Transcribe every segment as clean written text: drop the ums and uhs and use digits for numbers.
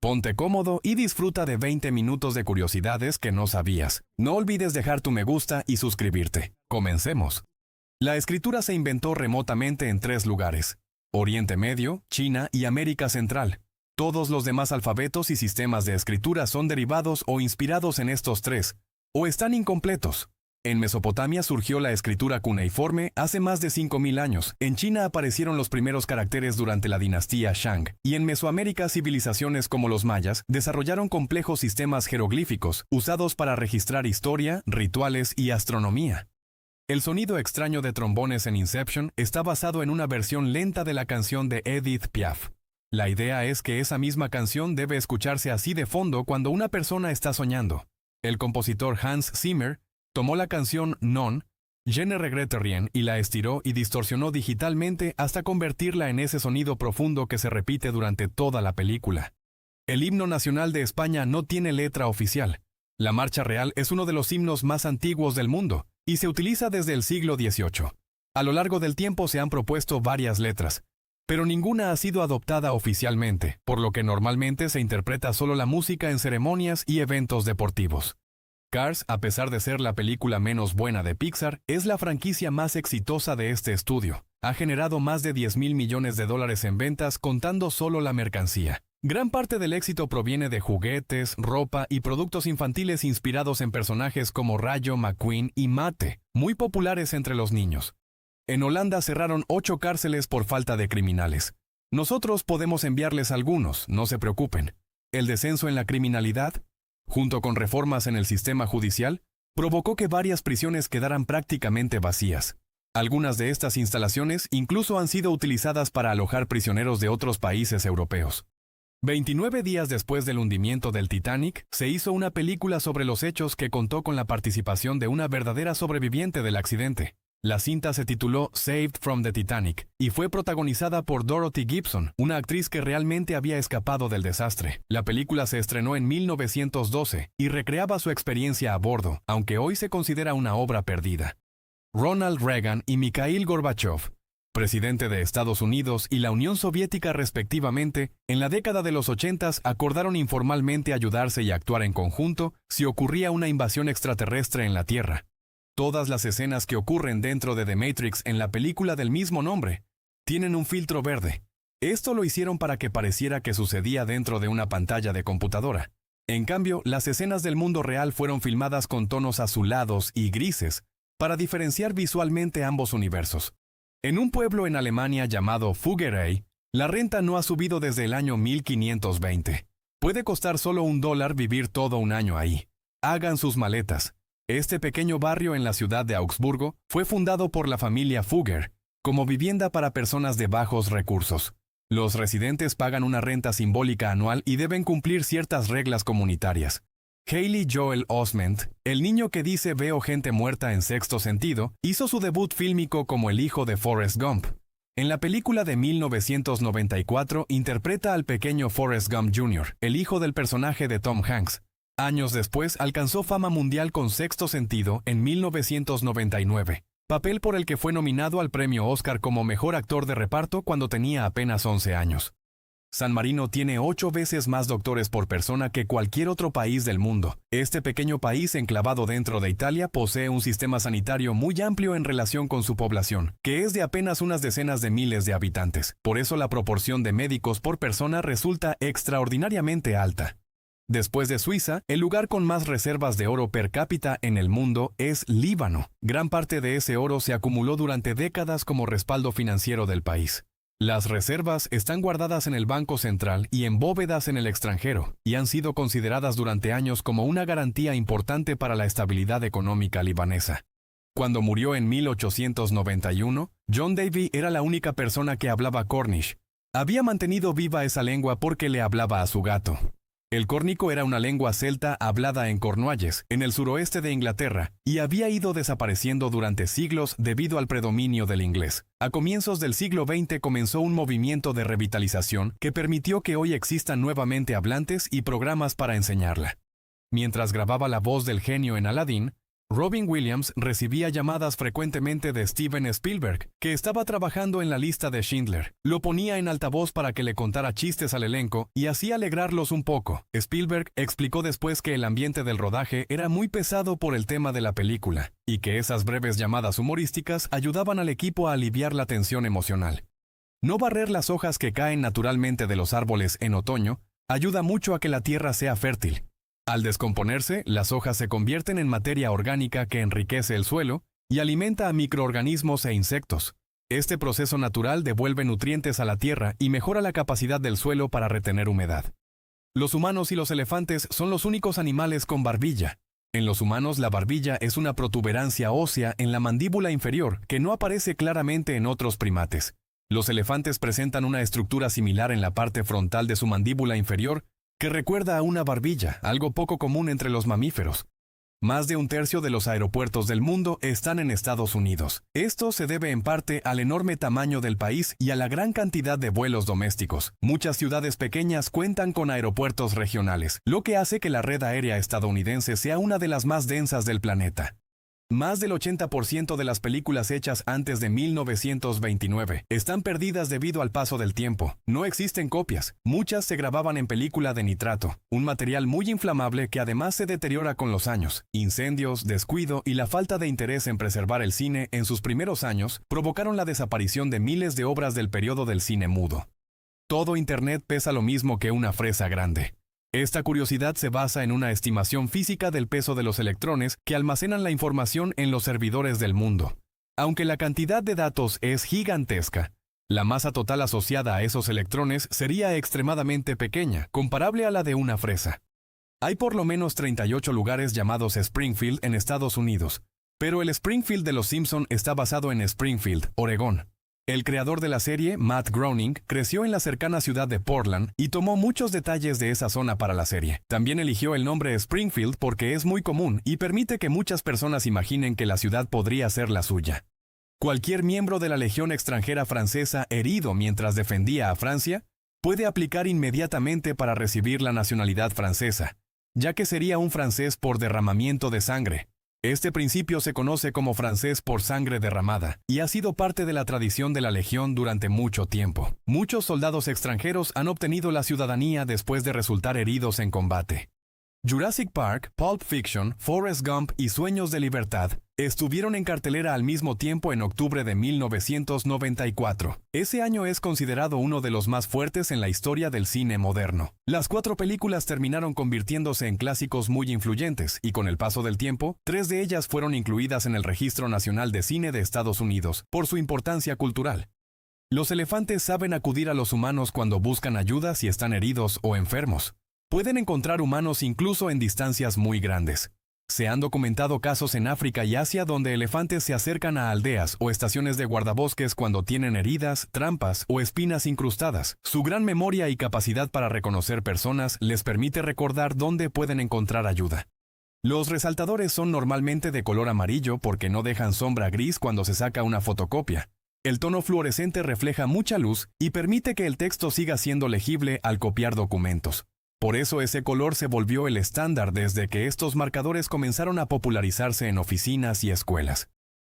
Ponte cómodo y disfruta de 20 minutos de curiosidades que no sabías. No olvides dejar tu me gusta y suscribirte. Comencemos. La escritura se inventó remotamente en 3 lugares: Oriente Medio, China y América Central. Todos los demás alfabetos y sistemas de escritura son derivados o inspirados en estos 3, o están incompletos. En Mesopotamia surgió la escritura cuneiforme hace más de 5000 años. En China aparecieron los primeros caracteres durante la dinastía Shang. Y en Mesoamérica, civilizaciones como los mayas desarrollaron complejos sistemas jeroglíficos usados para registrar historia, rituales y astronomía. El sonido extraño de trombones en Inception está basado en una versión lenta de la canción de Edith Piaf. La idea es que esa misma canción debe escucharse así de fondo cuando una persona está soñando. El compositor Hans Zimmer tomó la canción Non, Je ne regrette rien, y la estiró y distorsionó digitalmente hasta convertirla en ese sonido profundo que se repite durante toda la película. El himno nacional de España no tiene letra oficial. La Marcha Real es uno de los himnos más antiguos del mundo y se utiliza desde el siglo XVIII. A lo largo del tiempo se han propuesto varias letras, pero ninguna ha sido adoptada oficialmente, por lo que normalmente se interpreta solo la música en ceremonias y eventos deportivos. Cars, a pesar de ser la película menos buena de Pixar, es la franquicia más exitosa de este estudio. Ha generado más de $10,000 millones en ventas contando solo la mercancía. Gran parte del éxito proviene de juguetes, ropa y productos infantiles inspirados en personajes como Rayo McQueen y Mate, muy populares entre los niños. En Holanda cerraron 8 cárceles por falta de criminales. Nosotros podemos enviarles algunos, no se preocupen. El descenso en la criminalidad, junto con reformas en el sistema judicial, provocó que varias prisiones quedaran prácticamente vacías. Algunas de estas instalaciones incluso han sido utilizadas para alojar prisioneros de otros países europeos. 29 días después del hundimiento del Titanic, se hizo una película sobre los hechos que contó con la participación de una verdadera sobreviviente del accidente. La cinta se tituló Saved from the Titanic y fue protagonizada por Dorothy Gibson, una actriz que realmente había escapado del desastre. La película se estrenó en 1912 y recreaba su experiencia a bordo, aunque hoy se considera una obra perdida. Ronald Reagan y Mikhail Gorbachev, presidente de Estados Unidos y la Unión Soviética respectivamente, en la década de los 80 acordaron informalmente ayudarse y actuar en conjunto si ocurría una invasión extraterrestre en la Tierra. Todas las escenas que ocurren dentro de The Matrix en la película del mismo nombre tienen un filtro verde. Esto lo hicieron para que pareciera que sucedía dentro de una pantalla de computadora. En cambio, las escenas del mundo real fueron filmadas con tonos azulados y grises para diferenciar visualmente ambos universos. En un pueblo en Alemania llamado Fuggerei, la renta no ha subido desde el año 1520. Puede costar solo $1 vivir todo un año ahí. Hagan sus maletas. Este pequeño barrio en la ciudad de Augsburgo fue fundado por la familia Fugger como vivienda para personas de bajos recursos. Los residentes pagan una renta simbólica anual y deben cumplir ciertas reglas comunitarias. Haley Joel Osment, el niño que dice veo gente muerta en Sexto Sentido, hizo su debut fílmico como el hijo de Forrest Gump. En la película de 1994 interpreta al pequeño Forrest Gump Jr., el hijo del personaje de Tom Hanks. Años después alcanzó fama mundial con Sexto Sentido en 1999, papel por el que fue nominado al premio Oscar como mejor actor de reparto cuando tenía apenas 11 años. San Marino tiene 8 veces más doctores por persona que cualquier otro país del mundo. Este pequeño país enclavado dentro de Italia posee un sistema sanitario muy amplio en relación con su población, que es de apenas unas decenas de miles de habitantes. Por eso la proporción de médicos por persona resulta extraordinariamente alta. Después de Suiza, el lugar con más reservas de oro per cápita en el mundo es Líbano. Gran parte de ese oro se acumuló durante décadas como respaldo financiero del país. Las reservas están guardadas en el Banco Central y en bóvedas en el extranjero, y han sido consideradas durante años como una garantía importante para la estabilidad económica libanesa. Cuando murió en 1891, John Davy era la única persona que hablaba Cornish. Había mantenido viva esa lengua porque le hablaba a su gato. El córnico era una lengua celta hablada en Cornualles, en el suroeste de Inglaterra, y había ido desapareciendo durante siglos debido al predominio del inglés. A comienzos del siglo XX comenzó un movimiento de revitalización que permitió que hoy existan nuevamente hablantes y programas para enseñarla. Mientras grababa la voz del genio en Aladdin, Robin Williams recibía llamadas frecuentemente de Steven Spielberg, que estaba trabajando en la lista de Schindler. Lo ponía en altavoz para que le contara chistes al elenco y así alegrarlos un poco. Spielberg explicó después que el ambiente del rodaje era muy pesado por el tema de la película, y que esas breves llamadas humorísticas ayudaban al equipo a aliviar la tensión emocional. No barrer las hojas que caen naturalmente de los árboles en otoño ayuda mucho a que la tierra sea fértil. Al descomponerse, las hojas se convierten en materia orgánica que enriquece el suelo y alimenta a microorganismos e insectos. Este proceso natural devuelve nutrientes a la tierra y mejora la capacidad del suelo para retener humedad. Los humanos y los elefantes son los únicos animales con barbilla. En los humanos, la barbilla es una protuberancia ósea en la mandíbula inferior que no aparece claramente en otros primates. Los elefantes presentan una estructura similar en la parte frontal de su mandíbula inferior que recuerda a una barbilla, algo poco común entre los mamíferos. Más de un tercio de los aeropuertos del mundo están en Estados Unidos. Esto se debe en parte al enorme tamaño del país y a la gran cantidad de vuelos domésticos. Muchas ciudades pequeñas cuentan con aeropuertos regionales, lo que hace que la red aérea estadounidense sea una de las más densas del planeta. Más del 80% de las películas hechas antes de 1929 están perdidas debido al paso del tiempo. No existen copias. Muchas se grababan en película de nitrato, un material muy inflamable que además se deteriora con los años. Incendios, descuido y la falta de interés en preservar el cine en sus primeros años provocaron la desaparición de miles de obras del periodo del cine mudo. Todo Internet pesa lo mismo que una fresa grande. Esta curiosidad se basa en una estimación física del peso de los electrones que almacenan la información en los servidores del mundo. Aunque la cantidad de datos es gigantesca, la masa total asociada a esos electrones sería extremadamente pequeña, comparable a la de una fresa. Hay por lo menos 38 lugares llamados Springfield en Estados Unidos, pero el Springfield de Los Simpson está basado en Springfield, Oregón. El creador de la serie, Matt Groening, creció en la cercana ciudad de Portland y tomó muchos detalles de esa zona para la serie. También eligió el nombre Springfield porque es muy común y permite que muchas personas imaginen que la ciudad podría ser la suya. Cualquier miembro de la Legión extranjera francesa herido mientras defendía a Francia puede aplicar inmediatamente para recibir la nacionalidad francesa, ya que sería un francés por derramamiento de sangre. Este principio se conoce como francés por sangre derramada y ha sido parte de la tradición de la Legión durante mucho tiempo. Muchos soldados extranjeros han obtenido la ciudadanía después de resultar heridos en combate. Jurassic Park, Pulp Fiction, Forrest Gump y Sueños de Libertad estuvieron en cartelera al mismo tiempo en octubre de 1994. Ese año es considerado uno de los más fuertes en la historia del cine moderno. Las 4 películas terminaron convirtiéndose en clásicos muy influyentes y con el paso del tiempo, 3 de ellas fueron incluidas en el Registro Nacional de Cine de Estados Unidos por su importancia cultural. Los elefantes saben acudir a los humanos cuando buscan ayuda si están heridos o enfermos. Pueden encontrar humanos incluso en distancias muy grandes. Se han documentado casos en África y Asia donde elefantes se acercan a aldeas o estaciones de guardabosques cuando tienen heridas, trampas o espinas incrustadas. Su gran memoria y capacidad para reconocer personas les permite recordar dónde pueden encontrar ayuda. Los resaltadores son normalmente de color amarillo porque no dejan sombra gris cuando se saca una fotocopia. El tono fluorescente refleja mucha luz y permite que el texto siga siendo legible al copiar documentos. Por eso ese color se volvió el estándar desde que estos marcadores comenzaron a popularizarse en oficinas y escuelas.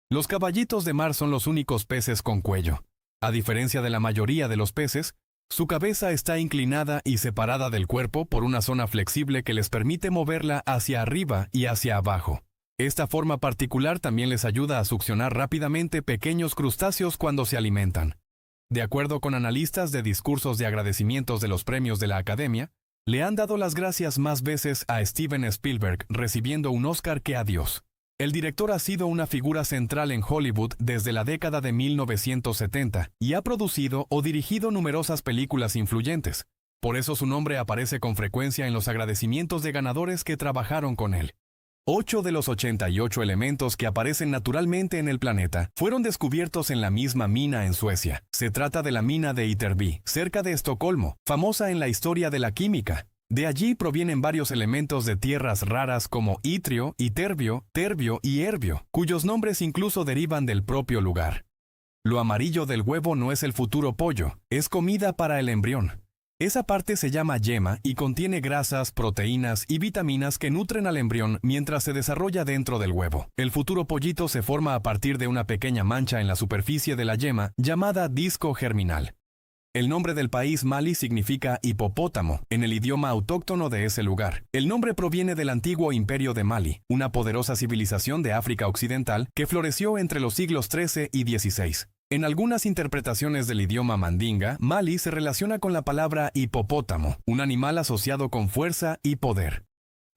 Los caballitos de mar son los únicos peces con cuello. A diferencia de la mayoría de los peces, su cabeza está inclinada y separada del cuerpo por una zona flexible que les permite moverla hacia arriba y hacia abajo. Esta forma particular también les ayuda a succionar rápidamente pequeños crustáceos cuando se alimentan. De acuerdo con analistas de discursos de agradecimientos de los premios de la Academia, le han dado las gracias más veces a Steven Spielberg recibiendo un Oscar que a Dios. El director ha sido una figura central en Hollywood desde la década de 1970 y ha producido o dirigido numerosas películas influyentes. Por eso su nombre aparece con frecuencia en los agradecimientos de ganadores que trabajaron con él. 8 de los 88 elementos que aparecen naturalmente en el planeta fueron descubiertos en la misma mina en Suecia. Se trata de la mina de Ytterby, cerca de Estocolmo, famosa en la historia de la química. De allí provienen varios elementos de tierras raras como itrio, iterbio, terbio y erbio, cuyos nombres incluso derivan del propio lugar. Lo amarillo del huevo no es el futuro pollo, es comida para el embrión. Esa parte se llama yema y contiene grasas, proteínas y vitaminas que nutren al embrión mientras se desarrolla dentro del huevo. El futuro pollito se forma a partir de una pequeña mancha en la superficie de la yema llamada disco germinal. El nombre del país Mali significa hipopótamo en el idioma autóctono de ese lugar. El nombre proviene del antiguo imperio de Mali, una poderosa civilización de África Occidental que floreció entre los siglos XIII y XVI. En algunas interpretaciones del idioma mandinga, Mali se relaciona con la palabra hipopótamo, un animal asociado con fuerza y poder.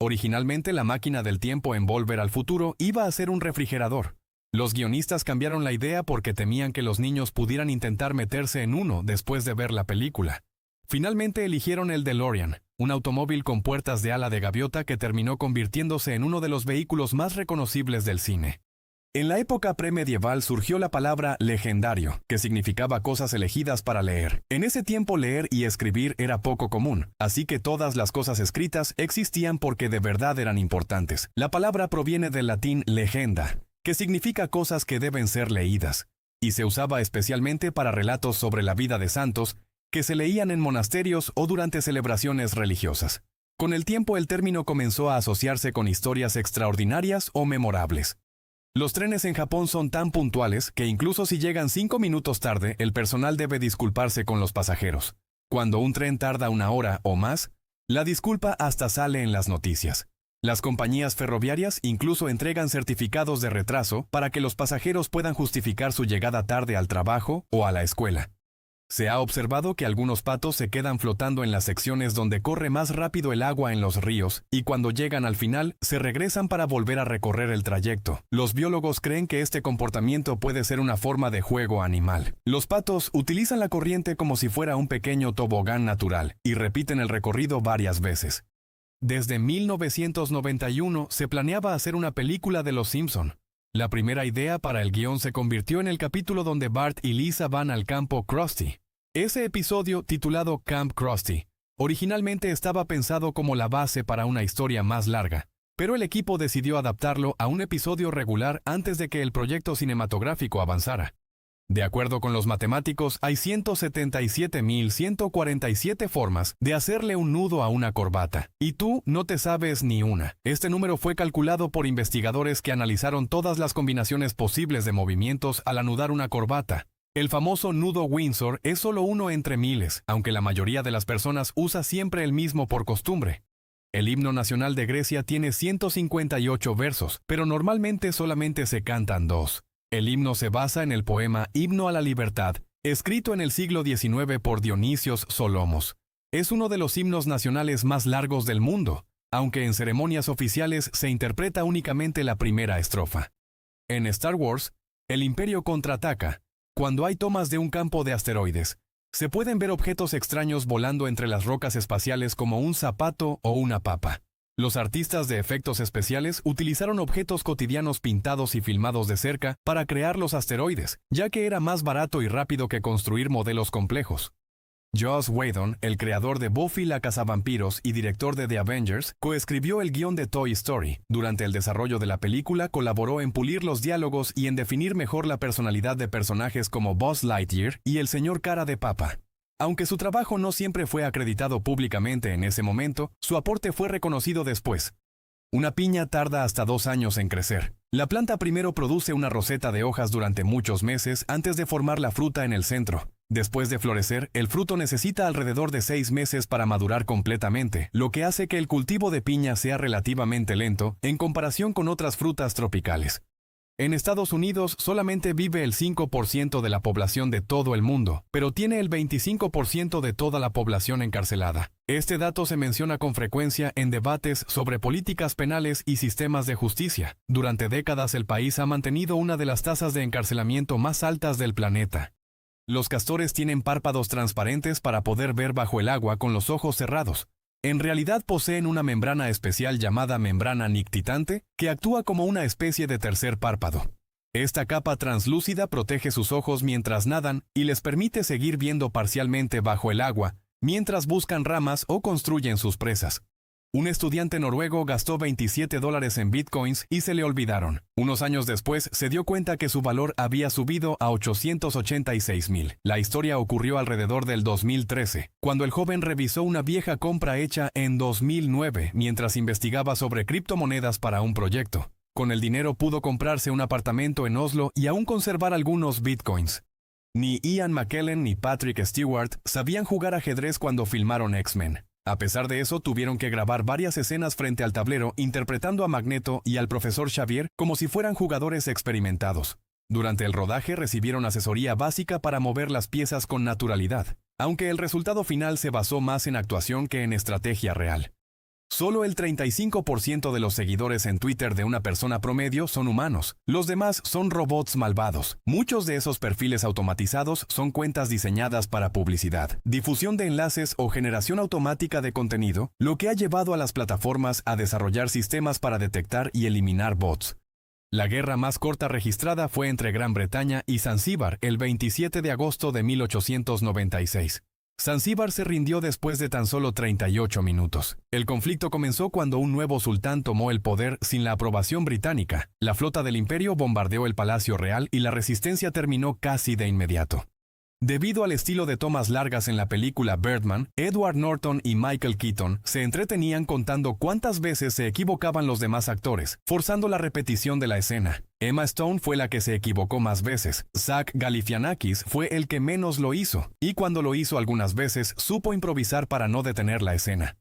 Originalmente, la máquina del tiempo en Volver al Futuro iba a ser un refrigerador. Los guionistas cambiaron la idea porque temían que los niños pudieran intentar meterse en uno después de ver la película. Finalmente eligieron el DeLorean, un automóvil con puertas de ala de gaviota que terminó convirtiéndose en uno de los vehículos más reconocibles del cine. En la época premedieval surgió la palabra legendario, que significaba cosas elegidas para leer. En ese tiempo leer y escribir era poco común, así que todas las cosas escritas existían porque de verdad eran importantes. La palabra proviene del latín legenda, que significa cosas que deben ser leídas, y se usaba especialmente para relatos sobre la vida de santos que se leían en monasterios o durante celebraciones religiosas. Con el tiempo el término comenzó a asociarse con historias extraordinarias o memorables. Los trenes en Japón son tan puntuales que incluso si llegan 5 minutos tarde, el personal debe disculparse con los pasajeros. Cuando un tren tarda 1 hora o más, la disculpa hasta sale en las noticias. Las compañías ferroviarias incluso entregan certificados de retraso para que los pasajeros puedan justificar su llegada tarde al trabajo o a la escuela. Se ha observado que algunos patos se quedan flotando en las secciones donde corre más rápido el agua en los ríos, y cuando llegan al final, se regresan para volver a recorrer el trayecto. Los biólogos creen que este comportamiento puede ser una forma de juego animal. Los patos utilizan la corriente como si fuera un pequeño tobogán natural, y repiten el recorrido varias veces. Desde 1991 se planeaba hacer una película de Los Simpson. La primera idea para el guión se convirtió en el capítulo donde Bart y Lisa van al campo Krusty. Ese episodio, titulado Camp Krusty, originalmente estaba pensado como la base para una historia más larga, pero el equipo decidió adaptarlo a un episodio regular antes de que el proyecto cinematográfico avanzara. De acuerdo con los matemáticos, hay 177.147 formas de hacerle un nudo a una corbata, y tú no te sabes ni una. Este número fue calculado por investigadores que analizaron todas las combinaciones posibles de movimientos al anudar una corbata. El famoso nudo Windsor es solo uno entre miles, aunque la mayoría de las personas usa siempre el mismo por costumbre. El himno nacional de Grecia tiene 158 versos, pero normalmente solamente se cantan 2. El himno se basa en el poema Himno a la Libertad, escrito en el siglo XIX por Dionisios Solomos. Es uno de los himnos nacionales más largos del mundo, aunque en ceremonias oficiales se interpreta únicamente la primera estrofa. En Star Wars, el Imperio contraataca. Cuando hay tomas de un campo de asteroides, se pueden ver objetos extraños volando entre las rocas espaciales como un zapato o una papa. Los artistas de efectos especiales utilizaron objetos cotidianos pintados y filmados de cerca para crear los asteroides, ya que era más barato y rápido que construir modelos complejos. Joss Whedon, el creador de Buffy la cazavampiros y director de The Avengers, coescribió el guión de Toy Story. Durante el desarrollo de la película colaboró en pulir los diálogos y en definir mejor la personalidad de personajes como Buzz Lightyear y el señor Cara de Papa. Aunque su trabajo no siempre fue acreditado públicamente en ese momento, su aporte fue reconocido después. Una piña tarda hasta 2 años en crecer. La planta primero produce una roseta de hojas durante muchos meses antes de formar la fruta en el centro. Después de florecer, el fruto necesita alrededor de 6 meses para madurar completamente, lo que hace que el cultivo de piña sea relativamente lento en comparación con otras frutas tropicales. En Estados Unidos solamente vive el 5% de la población de todo el mundo, pero tiene el 25% de toda la población encarcelada. Este dato se menciona con frecuencia en debates sobre políticas penales y sistemas de justicia. Durante décadas el país ha mantenido una de las tasas de encarcelamiento más altas del planeta. Los castores tienen párpados transparentes para poder ver bajo el agua con los ojos cerrados. En realidad poseen una membrana especial llamada membrana nictitante, que actúa como una especie de tercer párpado. Esta capa translúcida protege sus ojos mientras nadan y les permite seguir viendo parcialmente bajo el agua, mientras buscan ramas o construyen sus presas. Un estudiante noruego gastó $27 en bitcoins y se le olvidaron. Unos años después se dio cuenta que su valor había subido a 886,000. La historia ocurrió alrededor del 2013, cuando el joven revisó una vieja compra hecha en 2009 mientras investigaba sobre criptomonedas para un proyecto. Con el dinero pudo comprarse un apartamento en Oslo y aún conservar algunos bitcoins. Ni Ian McKellen ni Patrick Stewart sabían jugar ajedrez cuando filmaron X-Men. A pesar de eso, tuvieron que grabar varias escenas frente al tablero interpretando a Magneto y al profesor Xavier como si fueran jugadores experimentados. Durante el rodaje recibieron asesoría básica para mover las piezas con naturalidad, aunque el resultado final se basó más en actuación que en estrategia real. Solo el 35% de los seguidores en Twitter de una persona promedio son humanos. Los demás son robots malvados. Muchos de esos perfiles automatizados son cuentas diseñadas para publicidad, difusión de enlaces o generación automática de contenido, lo que ha llevado a las plataformas a desarrollar sistemas para detectar y eliminar bots. La guerra más corta registrada fue entre Gran Bretaña y Zanzíbar el 27 de agosto de 1896. Zanzíbar se rindió después de tan solo 38 minutos. El conflicto comenzó cuando un nuevo sultán tomó el poder sin la aprobación británica. La flota del imperio bombardeó el Palacio Real y la resistencia terminó casi de inmediato. Debido al estilo de tomas largas en la película Birdman, Edward Norton y Michael Keaton se entretenían contando cuántas veces se equivocaban los demás actores, forzando la repetición de la escena. Emma Stone fue la que se equivocó más veces. Zach Galifianakis fue el que menos lo hizo, y cuando lo hizo algunas veces, supo improvisar para no detener la escena.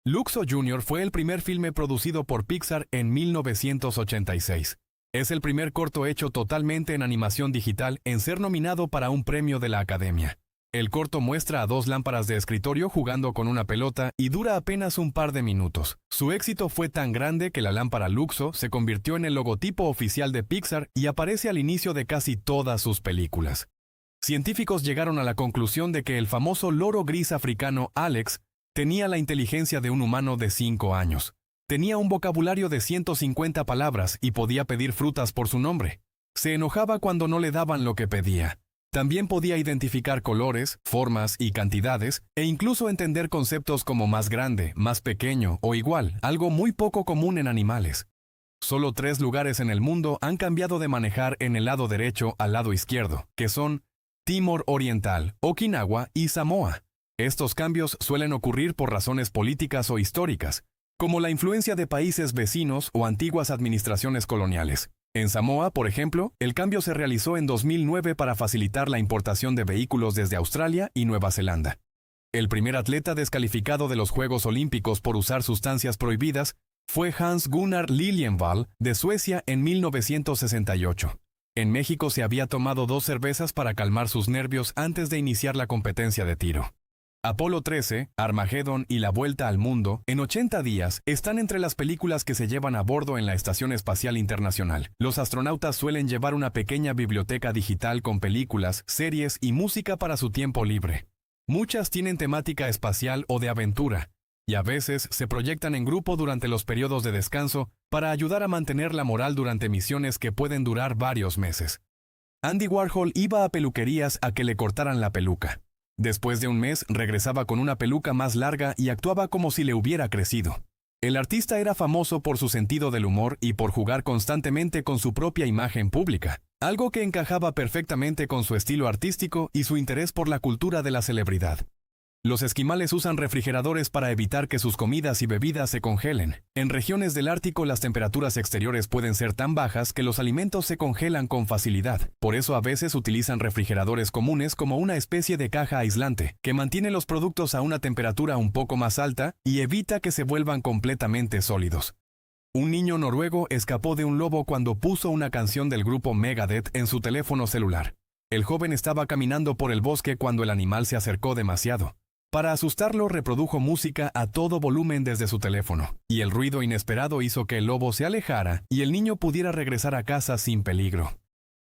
Luxo Jr. fue el primer filme producido por Pixar en 1986. Es el primer corto hecho totalmente en animación digital en ser nominado para un premio de la Academia. El corto muestra a dos lámparas de escritorio jugando con una pelota y dura apenas un par de minutos. Su éxito fue tan grande que la lámpara Luxo se convirtió en el logotipo oficial de Pixar y aparece al inicio de casi todas sus películas. Científicos llegaron a la conclusión de que el famoso loro gris africano Alex tenía la inteligencia de un humano de 5 años. Tenía un vocabulario de 150 palabras y podía pedir frutas por su nombre. Se enojaba cuando no le daban lo que pedía. También podía identificar colores, formas y cantidades, e incluso entender conceptos como más grande, más pequeño o igual, algo muy poco común en animales. Solo 3 lugares en el mundo han cambiado de manejar en el lado derecho al lado izquierdo, que son Timor Oriental, Okinawa y Samoa. Estos cambios suelen ocurrir por razones políticas o históricas, como la influencia de países vecinos o antiguas administraciones coloniales. En Samoa, por ejemplo, el cambio se realizó en 2009 para facilitar la importación de vehículos desde Australia y Nueva Zelanda. El primer atleta descalificado de los Juegos Olímpicos por usar sustancias prohibidas fue Hans Gunnar Liljenvall, de Suecia, en 1968. En México se había tomado 2 cervezas para calmar sus nervios antes de iniciar la competencia de tiro. Apolo 13, Armageddon y La Vuelta al Mundo, en 80 días, están entre las películas que se llevan a bordo en la Estación Espacial Internacional. Los astronautas suelen llevar una pequeña biblioteca digital con películas, series y música para su tiempo libre. Muchas tienen temática espacial o de aventura, y a veces se proyectan en grupo durante los periodos de descanso para ayudar a mantener la moral durante misiones que pueden durar varios meses. Andy Warhol iba a peluquerías a que le cortaran la peluca. Después de un mes, regresaba con una peluca más larga y actuaba como si le hubiera crecido. El artista era famoso por su sentido del humor y por jugar constantemente con su propia imagen pública, algo que encajaba perfectamente con su estilo artístico y su interés por la cultura de la celebridad. Los esquimales usan refrigeradores para evitar que sus comidas y bebidas se congelen. En regiones del Ártico las temperaturas exteriores pueden ser tan bajas que los alimentos se congelan con facilidad. Por eso a veces utilizan refrigeradores comunes como una especie de caja aislante, que mantiene los productos a una temperatura un poco más alta y evita que se vuelvan completamente sólidos. Un niño noruego escapó de un lobo cuando puso una canción del grupo Megadeth en su teléfono celular. El joven estaba caminando por el bosque cuando el animal se acercó demasiado. Para asustarlo, reprodujo música a todo volumen desde su teléfono, y el ruido inesperado hizo que el lobo se alejara y el niño pudiera regresar a casa sin peligro.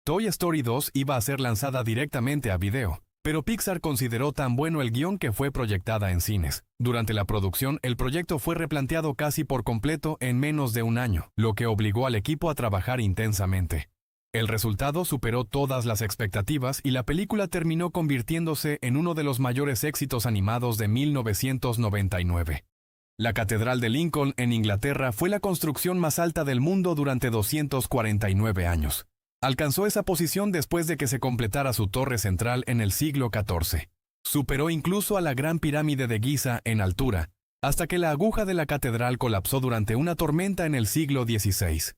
Toy Story 2 iba a ser lanzada directamente a video, pero Pixar consideró tan bueno el guión que fue proyectada en cines. Durante la producción, el proyecto fue replanteado casi por completo en menos de un año, lo que obligó al equipo a trabajar intensamente. El resultado superó todas las expectativas y la película terminó convirtiéndose en uno de los mayores éxitos animados de 1999. La Catedral de Lincoln en Inglaterra fue la construcción más alta del mundo durante 249 años. Alcanzó esa posición después de que se completara su torre central en el siglo XIV. Superó incluso a la Gran Pirámide de Giza en altura, hasta que la aguja de la catedral colapsó durante una tormenta en el siglo XVI.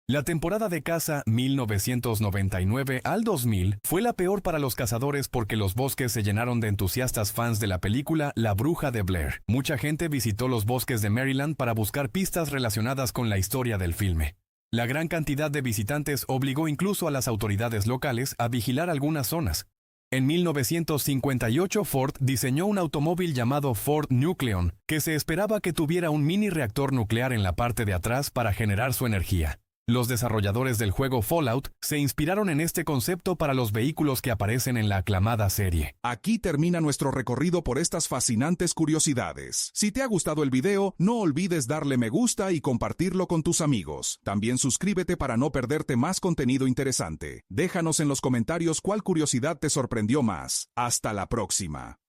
La temporada de caza 1999 al 2000 fue la peor para los cazadores porque los bosques se llenaron de entusiastas fans de la película La Bruja de Blair. Mucha gente visitó los bosques de Maryland para buscar pistas relacionadas con la historia del filme. La gran cantidad de visitantes obligó incluso a las autoridades locales a vigilar algunas zonas. En 1958 Ford diseñó un automóvil llamado Ford Nucleon, que se esperaba que tuviera un mini reactor nuclear en la parte de atrás para generar su energía. Los desarrolladores del juego Fallout se inspiraron en este concepto para los vehículos que aparecen en la aclamada serie. Aquí termina nuestro recorrido por estas fascinantes curiosidades. Si te ha gustado el video, no olvides darle me gusta y compartirlo con tus amigos. También suscríbete para no perderte más contenido interesante. Déjanos en los comentarios cuál curiosidad te sorprendió más. Hasta la próxima.